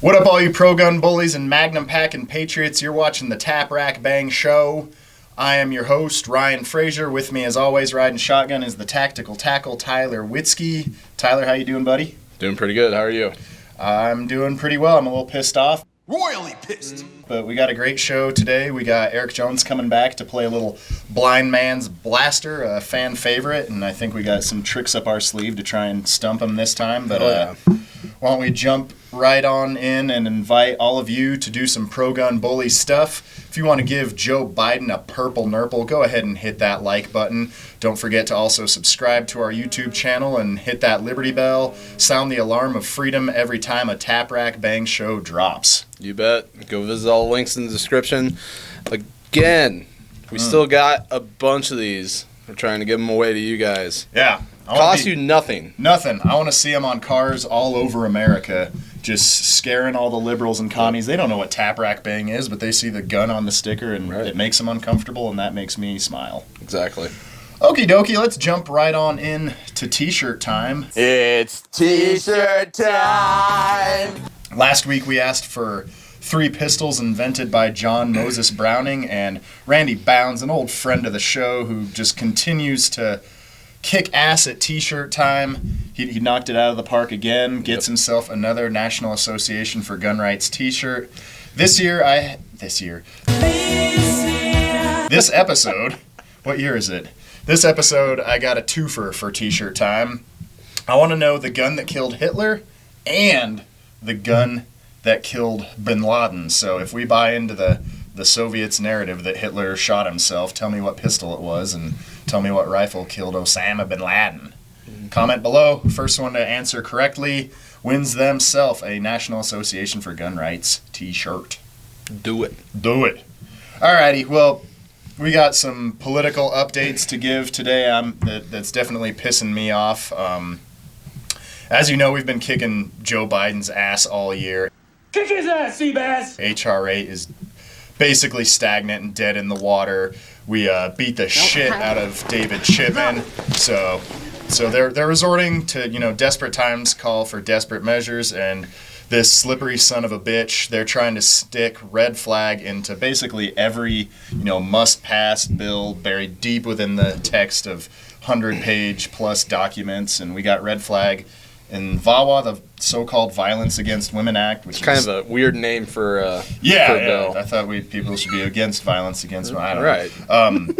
What up, all you pro-gun bullies and magnum-packing patriots? You're watching the Tap Rack Bang Show. I am your host, Ryan Frasor. With me, as always, riding shotgun is the tactical tackle, Tyler Witzke. Tyler, how you doing, buddy? Doing pretty good. How are you? I'm doing pretty well. I'm a little pissed off. Royally pissed. But we got a great show today. We got Eric Jones coming back to play a little Blind Man's Blaster, a fan favorite, and I think we got some tricks up our sleeve to try and stump him this time. But why don't we jump right on in and invite all of you to do some pro-gun bully stuff. If you want to give Joe Biden a purple nurple, go ahead and hit that like button. Don't forget to also subscribe to our YouTube channel and hit that Liberty bell. Sound the alarm of freedom every time a Tap Rack Bang Show drops. You bet. Go visit all the links in the description. Again, we still got a bunch of these. We're trying to give them away to you guys. Yeah. Cost you nothing. Nothing. I want to see them on cars all over America, just scaring all the liberals and commies. They don't know what Tap Rack Bang is, but they see the gun on the sticker, and It makes them uncomfortable, and that makes me smile. Exactly. Okie dokie, let's jump right on in to T-shirt time. It's T-shirt time. Last week we asked for 3 pistols invented by John Moses Browning, and Randy Bounds, an old friend of the show who just continues to kick ass at T-shirt time. He knocked it out of the park again, gets himself another National Association for Gun Rights T-shirt. This episode, what year is it? This episode, I got a twofer for T-shirt time. I want to know the gun that killed Hitler and the gun that killed Bin Laden. So if we buy into the Soviets' narrative that Hitler shot himself, tell me what pistol it was and tell me what rifle killed Osama Bin Laden. Comment below. First one to answer correctly wins themselves a National Association for Gun Rights T-shirt. Do it. Do it. Alrighty, well, we got some political updates to give today. That's definitely pissing me off. As you know, we've been kicking Joe Biden's ass all year. Kick his ass, Seabass! HR 8 is basically stagnant and dead in the water. We beat the shit out of David Chipman, so they're resorting to, desperate times call for desperate measures, and this slippery son of a bitch, they're trying to stick red flag into basically every, must-pass bill buried deep within the text of 100-page plus documents, and we got red flag in VAWA, the so-called Violence Against Women Act, which is kind of a weird name for a bill. I thought people should be against violence against women. I don't know.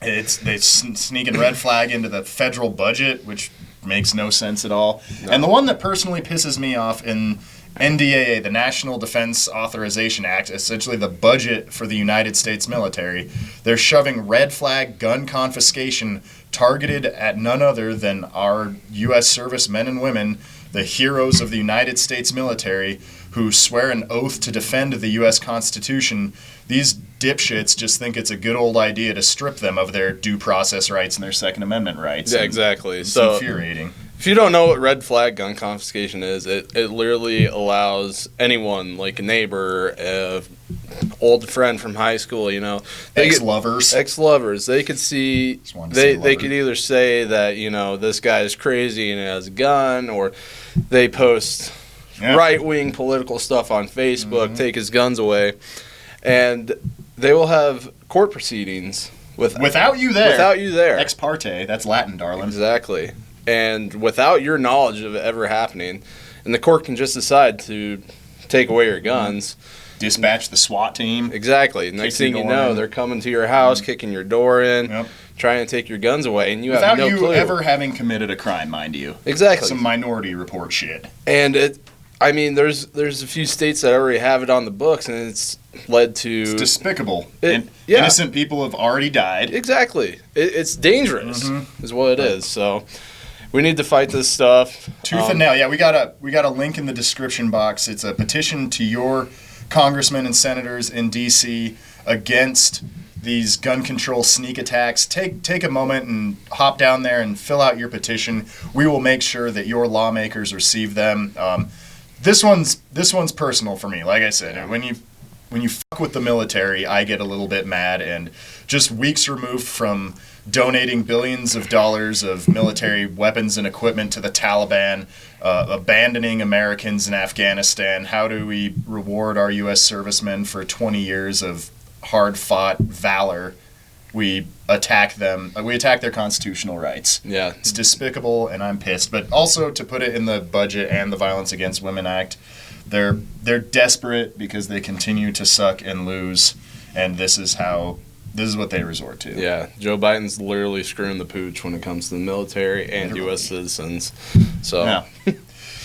They sneaking red flag into the federal budget, which makes no sense at all. No. And the one that personally pisses me off in NDAA, the National Defense Authorization Act, essentially the budget for the United States military, they're shoving red flag gun confiscation targeted at none other than our U.S. servicemen and women, the heroes of the United States military, who swear an oath to defend the U.S. Constitution. These dipshits just think it's a good old idea to strip them of their due process rights and their Second Amendment rights. Yeah, exactly. It's infuriating. If you don't know what red flag gun confiscation is, it literally allows anyone, like a neighbor, an old friend from high school, ex-lovers, they could see, they could either say that, this guy is crazy and has a gun, or they post right-wing political stuff on Facebook, take his guns away, and they will have court proceedings without you there. Without you there. Ex parte, that's Latin, darling. Exactly. And without your knowledge of it ever happening, and the court can just decide to take away your guns. Dispatch the SWAT team. Exactly. Next thing you know, they're coming to your house, kicking your door in, trying to take your guns away, and you have no clue. Without you ever having committed a crime, mind you. Exactly. Some Minority Report shit. And there's a few states that already have it on the books, and it's led to... It's despicable. Innocent people have already died. Exactly. It's dangerous, is what it is. So we need to fight this stuff. Tooth and nail. Yeah, we got a link in the description box. It's a petition to your congressmen and senators in D.C. against these gun control sneak attacks. Take a moment and hop down there and fill out your petition. We will make sure that your lawmakers receive them. This one's personal for me. Like I said, when you fuck with the military, I get a little bit mad, and just weeks removed from donating billions of dollars of military weapons and equipment to the Taliban, abandoning Americans in Afghanistan? How do we reward our U.S. servicemen for 20 years of hard-fought valor? We attack them. We attack their constitutional rights. Yeah. It's despicable, and I'm pissed. But also, to put it in the budget and the Violence Against Women Act, they're desperate because they continue to suck and lose, and this is what they resort to. Yeah, Joe Biden's literally screwing the pooch when it comes to the military and U.S. citizens. So. Yeah.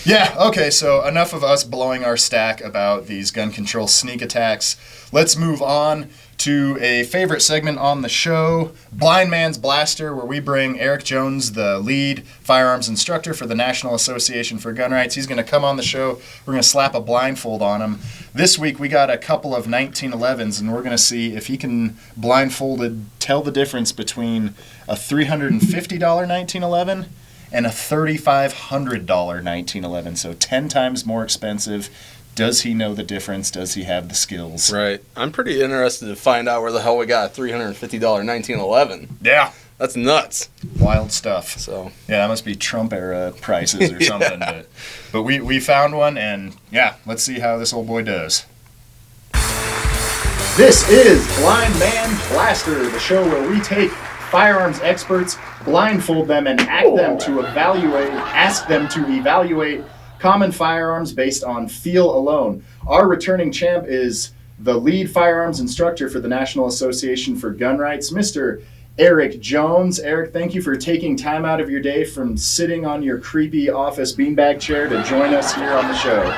Yeah, okay, so enough of us blowing our stack about these gun control sneak attacks. Let's move on to a favorite segment on the show, Blind Man's Blaster, where we bring Eric Jones, the lead firearms instructor for the National Association for Gun Rights. He's going to come on the show. We're going to slap a blindfold on him. This week we got a couple of 1911s, and we're going to see if he can blindfolded tell the difference between a $350 1911 and a $3,500 1911, so 10 times more expensive. Does he know the difference? Does he have the skills? Right. I'm pretty interested to find out where the hell we got a $350 1911. Yeah. That's nuts. Wild stuff. So yeah, that must be Trump-era prices or something. Yeah. But we found one, and yeah, let's see how this old boy does. This is Blind Man Blaster, the show where we take firearms experts, blindfold them, and ask them to evaluate common firearms based on feel alone. Our returning champ is the lead firearms instructor for the National Association for Gun Rights, Mr. Eric Jones. Eric, thank you for taking time out of your day from sitting on your creepy office beanbag chair to join us here on the show.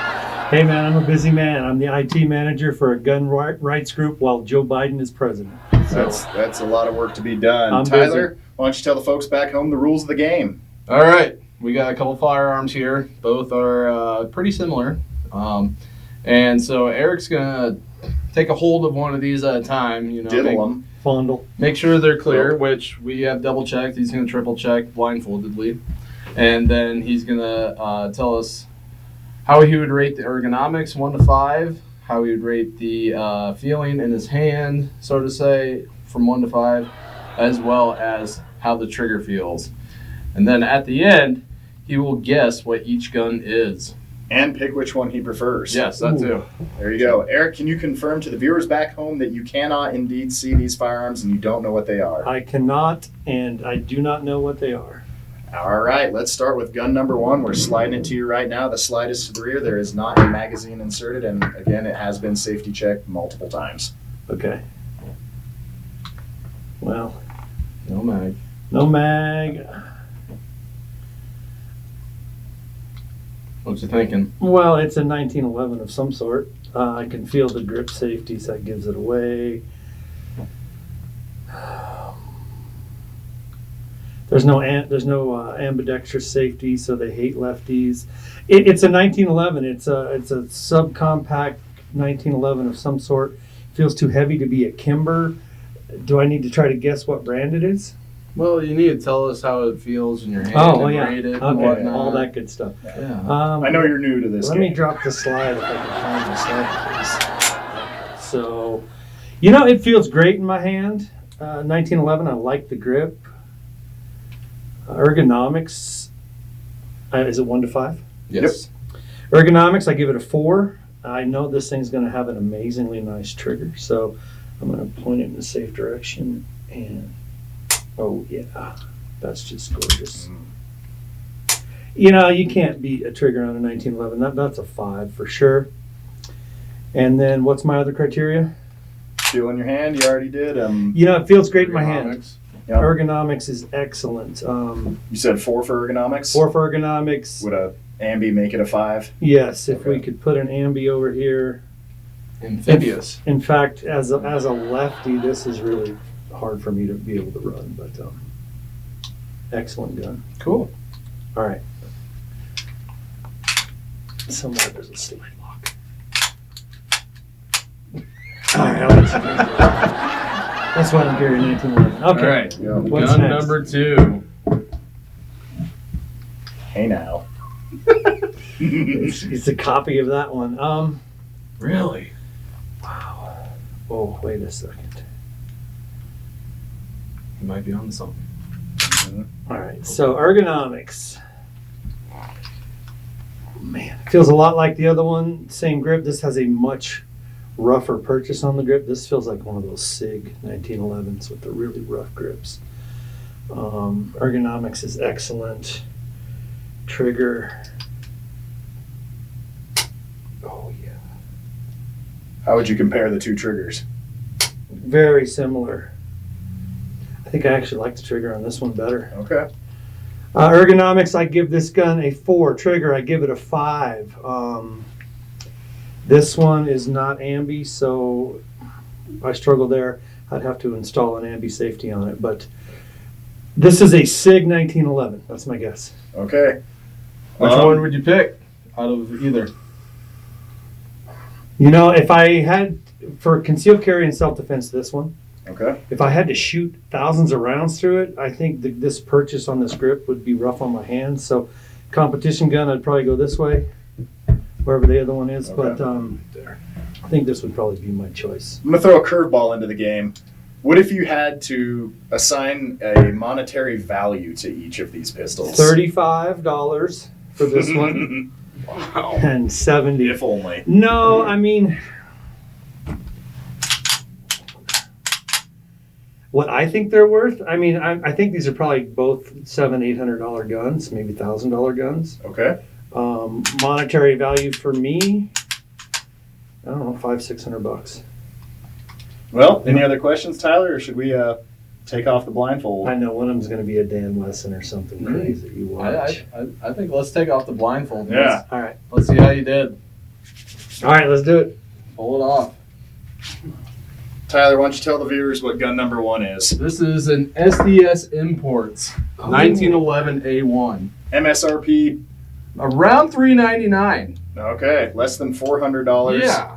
Hey man, I'm a busy man. I'm the IT manager for a gun rights group while Joe Biden is president. So That's a lot of work to be done. I'm Tyler, busy. why don't you tell the folks back home the rules of the game? all right, we got a couple firearms here. Both are pretty similar. And so Eric's going to take a hold of one of these at a time. Diddle them. Fondle. Make sure they're clear, which we have double checked. He's going to triple check blindfoldedly. And then he's going to tell us how he would rate the ergonomics 1 to 5, how he would rate the feeling in his hand, so to say, from 1 to 5, as well as how the trigger feels. And then at the end, he will guess what each gun is. And pick which one he prefers. Yes, that too. There you go. Eric, can you confirm to the viewers back home that you cannot indeed see these firearms and you don't know what they are? I cannot, and I do not know what they are. All right, let's start with gun number 1. We're sliding it to you right now. The slide is to the rear. There is not a magazine inserted, and again, it has been safety checked multiple times. Okay. Well. No mag. No mag. What you thinking? Well, it's a 1911 of some sort. I can feel the grip safety, so that gives it away. There's no ambidextrous safety, so they hate lefties. It's a 1911. It's a subcompact 1911 of some sort. Feels too heavy to be a Kimber. Do I need to try to guess what brand it is? Well, you need to tell us how it feels in your hand and yeah. rate it and Okay, whatnot. all that good stuff. Yeah. I know you're new to this Let game. me drop the slide if I can find the slide, please. So, it feels great in my hand. 1911, I like the grip. Ergonomics, is it 1 to 5? Yes. Yep. Ergonomics, I give it a 4. I know this thing's going to have an amazingly nice trigger, so I'm going to point it in a safe direction. And oh yeah, that's just gorgeous. You can't beat a trigger on a 1911. That's a 5 for sure. And then what's my other criteria? Feel in your hand, you already did. It feels great in my hand. Yep. Ergonomics is excellent. You said 4 for ergonomics? 4 for ergonomics. Would a ambi make it a 5? Yes, if we could put an ambi over here. Amphibious. In fact, as a lefty, this is really hard for me to be able to run, but excellent gun. Cool. All right. Somewhere there's a slide lock. All right, I'll let you go. That's why I'm carrying 1911. Okay. All right. Yeah. What's Gun next? number 2. Hey now. It's a copy of that one. Really? Wow. Oh, wait a second. You might be on to something. All right, so ergonomics. Man, it feels a lot like the other one. Same grip. This has a much rougher purchase on the grip. This feels like one of those SIG 1911s with the really rough grips. Ergonomics is excellent. Trigger. Oh, yeah. How would you compare the two triggers? Very similar. I think I actually like the trigger on this one better. Okay. Ergonomics, I give this gun a 4. Trigger, I give it a 5. This one is not ambi, so I struggle there. I'd have to install an ambi safety on it, but this is a SIG 1911. That's my guess. Okay. Which one would you pick out of either? You know, if I had, for concealed carry and self-defense, this one. Okay. If I had to shoot thousands of rounds through it, I think this purchase on this grip would be rough on my hands. So competition gun, I'd probably go this way, wherever the other one is. Okay. But I think this would probably be my choice. I'm going to throw a curveball into the game. What if you had to assign a monetary value to each of these pistols? $35 for this one. Wow. And $70. If only. No, I mean, what I think they're worth. I mean, I think these are probably both $700-800 guns, maybe $1,000 guns. Okay. Monetary value for me, I don't know, $500-600. Well, any other questions, Tyler, or should we take off the blindfold? I know one of them's going to be a Dan lesson or something crazy that you watch. I think let's take off the blindfold. Yeah. All right. Let's see how you did. All right, let's do it. Pull it off. Tyler, why don't you tell the viewers what gun number 1 is? This is an SDS Imports 1911 A1. MSRP? Around $399. Okay, less than $400 Yeah.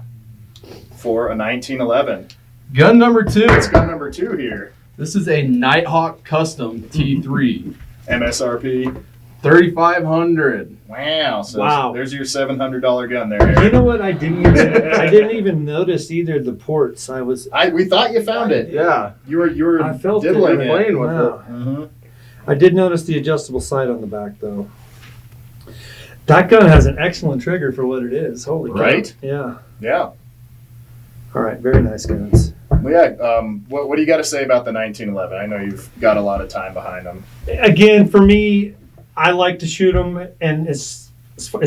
for a 1911. Gun number 2. What's gun number 2 here? This is a Nighthawk Custom T3. MSRP? $3,500. Wow. So Wow. there's your $700 gun there. You know what? I didn't even notice either the ports. We thought you found it. Yeah. You were I felt diddling it. it. Playing with Wow. it. Mm-hmm. I did notice the adjustable sight on the back, though. That gun has an excellent trigger for what it is. Holy cow. Right? Yeah. Yeah. All right. Very nice guns. Well, yeah. What do you got to say about the 1911? I know you've got a lot of time behind them. Again, for me, I like to shoot them, and as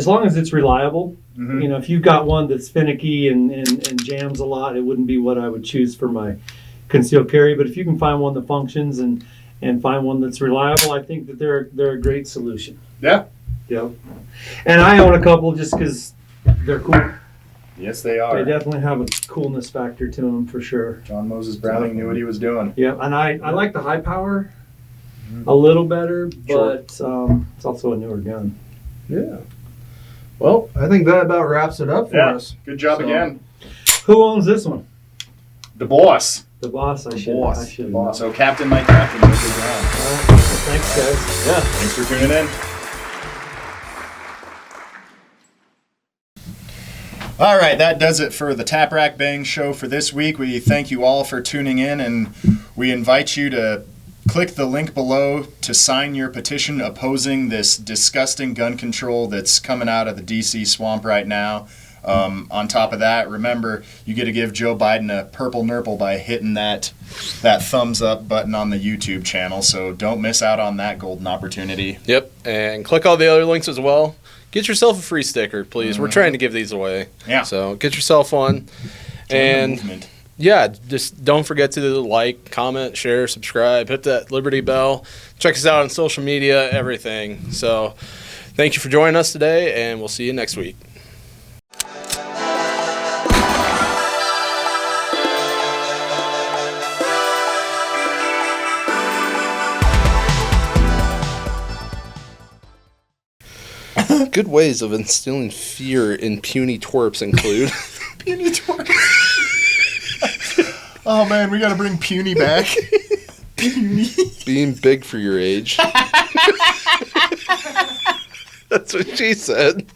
long as it's reliable. Mm-hmm. You know, if you've got one that's finicky and jams a lot, it wouldn't be what I would choose for my concealed carry. But if you can find one that functions and find one that's reliable, I think that they're a great solution. Yeah. Yep. And I own a couple just because they're cool. Yes, they are. They definitely have a coolness factor to them for sure. John Moses Browning knew what he was doing. Yeah, and I like the high power a little better, but it's also a newer gun. Yeah. Well, I think that about wraps it up for us. Good job again. Who owns this one? The boss. The boss. I should. The boss. So Captain Mike Captain, good job. Thanks, guys. Yeah. Thanks for tuning in. All right, that does it for the Tap Rack Bang show for this week. We thank you all for tuning in, and we invite you to click the link below to sign your petition opposing this disgusting gun control that's coming out of the DC swamp right now. On top of that, remember, you get to give Joe Biden a purple nurple by hitting that thumbs up button on the YouTube channel, so don't miss out on that golden opportunity. Yep, and click all the other links as well. Get yourself a free sticker, please. We're trying to give these away. Yeah. So get yourself one. And yeah, just don't forget to like, comment, share, subscribe, hit that Liberty bell. Check us out on social media, everything. So thank you for joining us today, and we'll see you next week. Good ways of instilling fear in puny twerps include Puny twerps. Oh man, we gotta bring Puny back. Puny. Being big for your age. That's what she said.